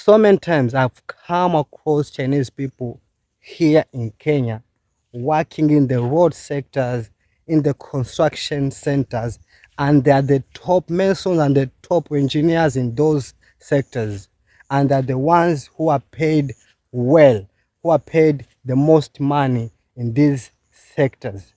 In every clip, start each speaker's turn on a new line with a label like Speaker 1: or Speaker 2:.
Speaker 1: So many times I've come across Chinese people here in Kenya working in the road sectors, in the construction centers, and they are the top masons and the top engineers in those sectors. And they're the ones who are paid well, who are paid the most money in these sectors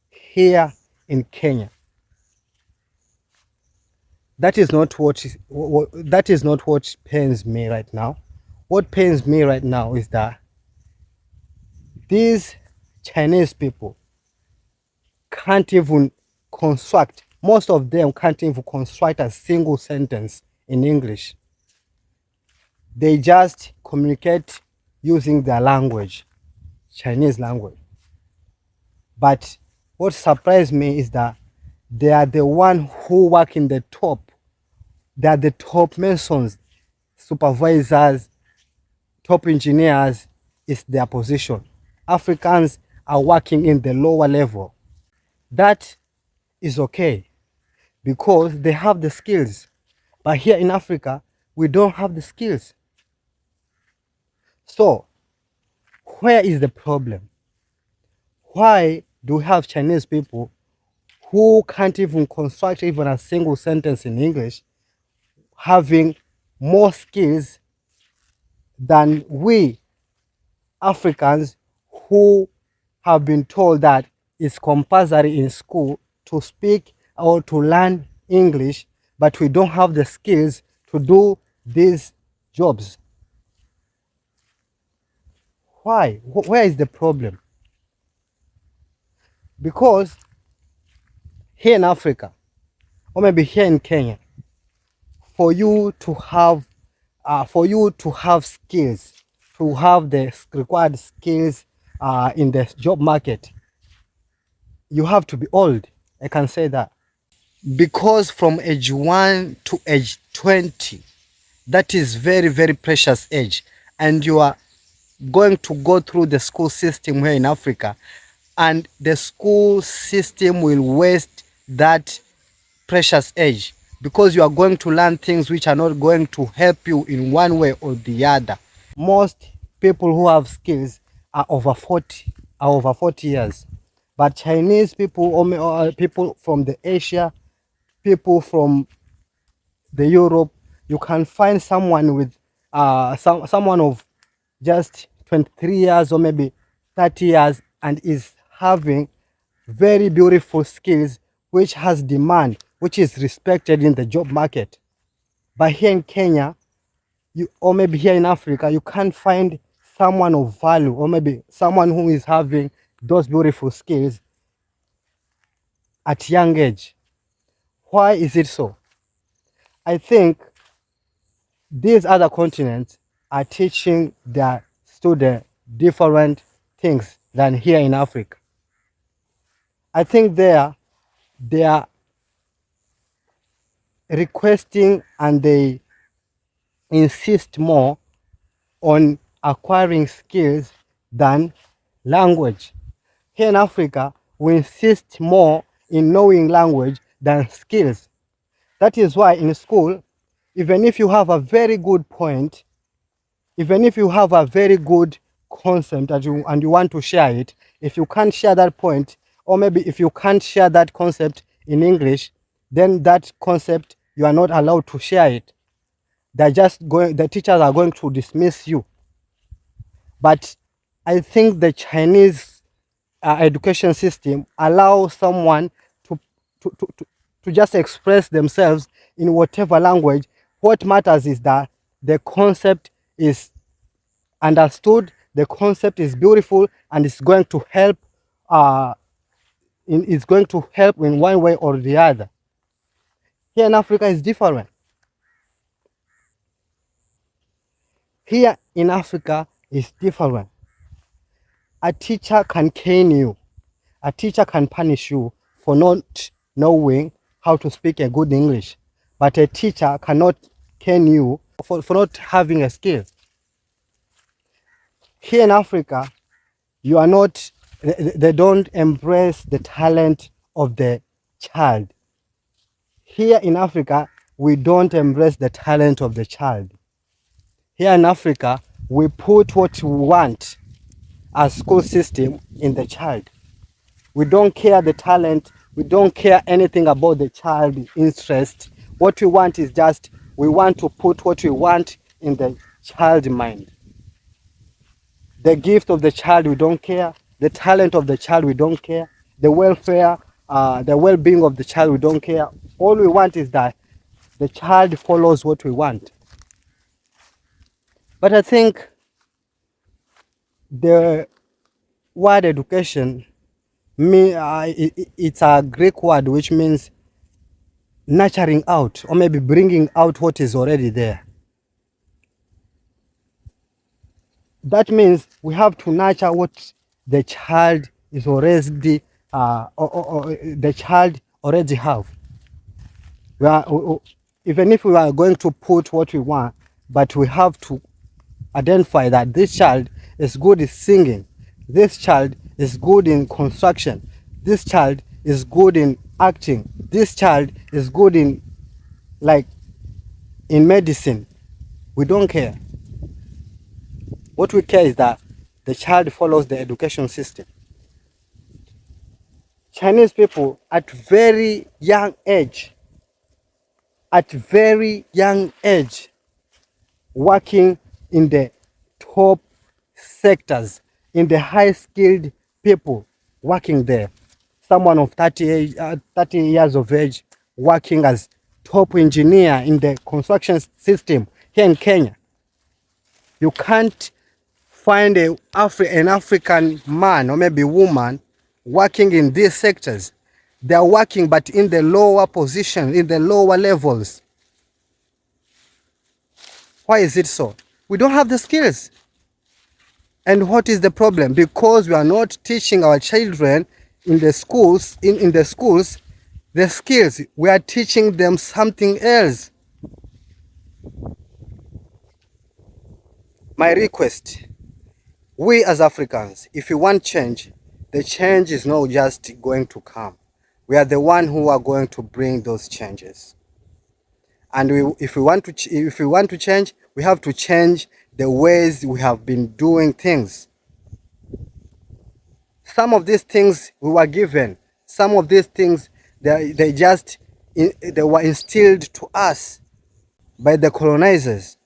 Speaker 1: here in Kenya. That is not that is not what pains me right now. What pains me right now is that these Chinese people can't even construct, most of them can't even construct a single sentence in English. They just communicate using their language, Chinese language. But what surprised me is that they are the one who work in the top. They are the top masons, supervisors, top engineers is their position. Africans are working in the lower level. That is okay because they have the skills. But here in Africa, we don't have the skills. So, where is the problem? Why do we have Chinese people who can't even construct even a single sentence in English having more skills than we Africans who have been told that it's compulsory in school to speak or to learn English, but we don't have the skills to do these jobs? Why? Where is the problem? Because here in Africa, or maybe here in Kenya, for you to have skills, to have the required skills in the job market, you have to be old. I can say that. Because from age 1 to age 20, that is very, very precious age. And you are going to go through the school system here in Africa, and the school system will waste that precious age because you are going to learn things which are not going to help you in one way or the other. Most people who have skills are over 40 years. But Chinese people, or people from the Asia, people from the Europe, you can find someone with someone of just 23 years or maybe 30 years and is having very beautiful skills which has demand, which is respected in the job market. But here in Kenya, or maybe here in Africa, you can't find someone of value, or maybe someone who is having those beautiful skills at young age. Why is it so? I think these other continents are teaching their students different things than here in Africa. I think they are requesting and they insist more on acquiring skills than language. Here in Africa, we insist more in knowing language than skills. That is why in school, even if you have a very good point, even if you have a very good concept and you want to share it, if you can't share that point, or maybe if you can't share that concept in English, then that concept, you are not allowed to share it. The teachers are going to dismiss you. But I think the Chinese education system allows someone to just express themselves in whatever language. What matters is that the concept is understood, the concept is beautiful, and it's going to help. It's going to help in one way or the other. Here in Africa, is different. Here in Africa, is different. A teacher can cane you. A teacher can punish you for not knowing how to speak a good English. But a teacher cannot cane you for not having a skill. Here in Africa, you are not, they don't embrace the talent of the child. Here in Africa, we don't embrace the talent of the child. Here in Africa, we put what we want as school system in the child. We don't care the talent. We don't care anything about the child interest. What we want is just, we want to put what we want in the child mind. The gift of the child, we don't care. The talent of the child, we don't care. The welfare, the well-being of the child, we don't care. All we want is that the child follows what we want. But I think the word education, it's a Greek word which means nurturing out, or maybe bringing out what is already there. That means we have to nurture what the child is already, or the child already have. Even if we are going to put what we want, but we have to identify that this child is good in singing, this child is good in construction, this child is good in acting, this child is good in, like, in medicine. We don't care. What we care is that the child follows the education system. Chinese people at very young age, working in the top sectors, in the high skilled people working there. Someone of 30 years of age working as top engineer in the construction system here in Kenya. You can't find an African man or maybe woman working in these sectors. They are working but in the lower position, in the lower levels. Why is it so? We don't have the skills. And what is the problem? Because we are not teaching our children in the schools, in the schools, the skills. We are teaching them something else. My request, we as Africans, if we want change, the change is not just going to come. We are the one who are going to bring those changes. And if we want to change, we have to change the ways we have been doing things. Some of these things we were given. Some of these things they were instilled to us by the colonizers.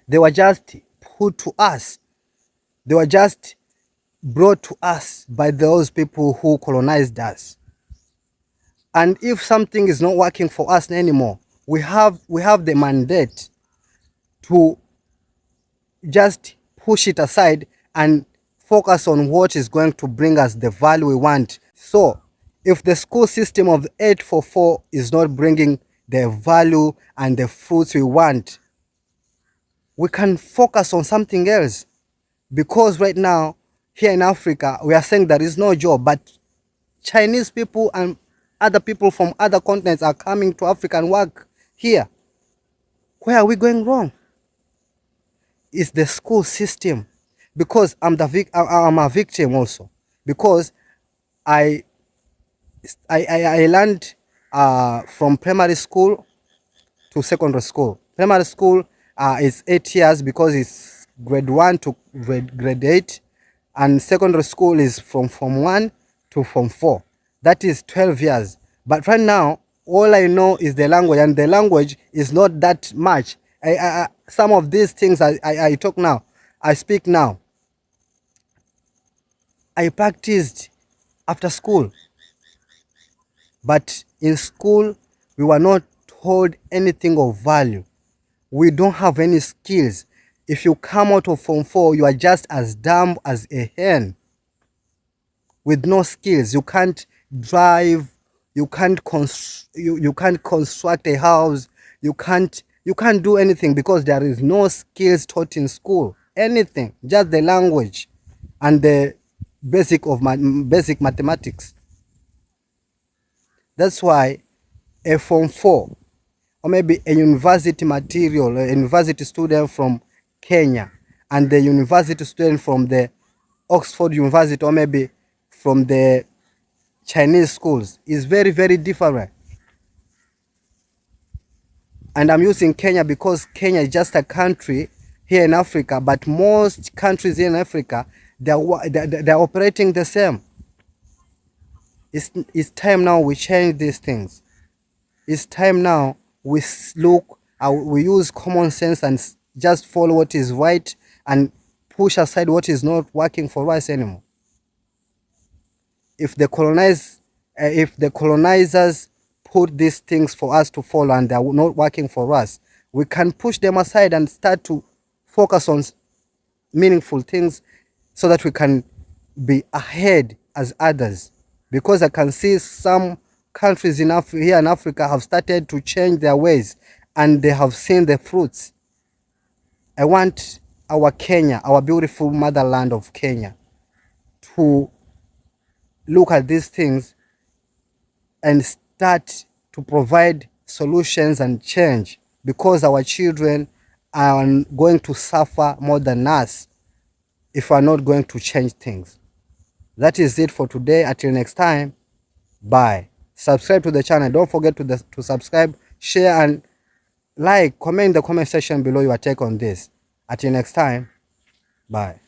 Speaker 1: They were just put to us. They were just brought to us by those people who colonized us. And if something is not working for us anymore, we have the mandate to just push it aside and focus on what is going to bring us the value we want. So if the school system of 844 is not bringing the value and the fruits we want, we can focus on something else. Because right now, here in Africa, we are saying there is no job, but Chinese people and other people from other continents are coming to Africa and work here. Where are we going wrong? It's the school system. Because I'm a victim also. Because I learned from primary school to secondary school. Primary school is 8 years because it's grade 1 to grade 8, and secondary school is from form 1 to form 4. That is 12 years. But right now, all I know is the language, and the language is not that much. Some of these things I talk now, I speak now, I practiced after school. But in school, we were not told anything of value. We don't have any skills. If you come out of form 4, you are just as dumb as a hen with no skills. You can't drive, you can't construct a house, you can't do anything because there is no skills taught in school. Anything, just the language and the basic mathematics. That's why a form 4 or maybe a university material, a university student from Kenya and the university student from the Oxford University or maybe from the Chinese schools is very, very different. And I'm using Kenya because Kenya is just a country here in Africa, but most countries here in Africa, they're operating the same. It's time now we change these things. It's time now we look, we use common sense and just follow what is right and push aside what is not working for us anymore. If the colonizers put these things for us to follow and they're not working for us, we can push them aside and start to focus on meaningful things so that we can be ahead as others. Because I can see some countries here in Africa have started to change their ways and they have seen the fruits. I want our Kenya, our beautiful motherland of Kenya, to look at these things and start to provide solutions and change, because our children are going to suffer more than us if we're not going to change things. That is it for today. Until next time, bye. Subscribe to the channel. Don't forget to subscribe, share, and like. Comment in the comment section below your take on this. Until next time, bye.